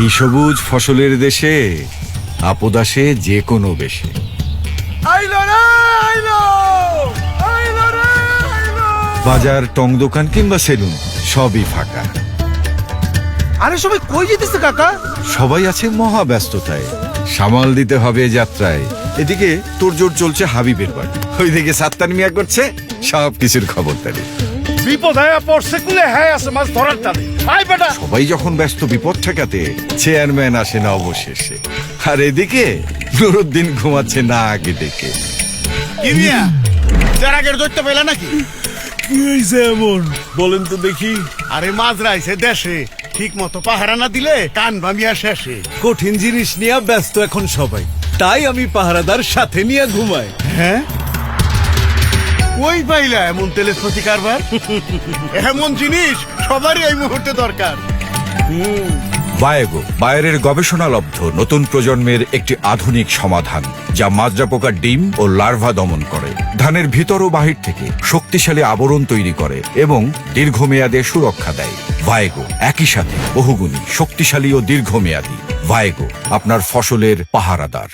এই সবুজ ফসলের দেশে আপদ আসে যে কোনো বেশে। বাজার, টং দোকান কিংবা সেলুন সবই ফাঁকা। আরে সবাই কই যেতেছে কাকা? সবাই আছে মহা ব্যস্ততায়, সামাল দিতে হবে যাত্রায়। এদিকে তোড়জোড় চলছে হাবিবের বাড়ি, ওইদিকে সাত্তার মিয়া করছে সব কিছুর খবরদারি। বিপদ হয়ে পড়ছে কুলে হ্যাঁ আছে মাছ ধরার টানে। আই বেটা, সবাই যখন ব্যস্ত বিপদ ঠেকাতে, চেয়ারম্যান আসে না অবশেষে। আর এদিকে নুরুদ্দিন ঘুমাচ্ছে না আগে ডেকে। কি মিয়া যার আগের দৈত্য পেলা নাকি? কি হয়েছে এমন বলেন তো দেখি। আরে মাছ রাইছে দেশে, ঠিক মতো পাহারা না দিলে কান ভামিয়া শেষে। কঠিন জিনিস নিয়ে ব্যস্ত এখন সবাই, তাই আমি পাহারাদার সাথে নিয়ে ঘুমাই। হ্যাঁ ওই পাইলা এমন তেলেস্পতি কারবার? এমন জিনিস সবারই এই মুহূর্তে দরকার। বায়েগো বায়ারের গবেষণালব্ধ নতুন প্রজন্মের একটি আধুনিক সমাধান, যা মাজরা পোকার ডিম ও লার্ভা দমন করে, ধানের ভিতর ও বাহির থেকে শক্তিশালী আবরণ তৈরি করে এবং দীর্ঘমেয়াদে সুরক্ষা দেয়। বায়েগো একই সাথে বহুগুণী, শক্তিশালী ও দীর্ঘমেয়াদী। বায়েগো আপনার ফসলের পাহারাদার।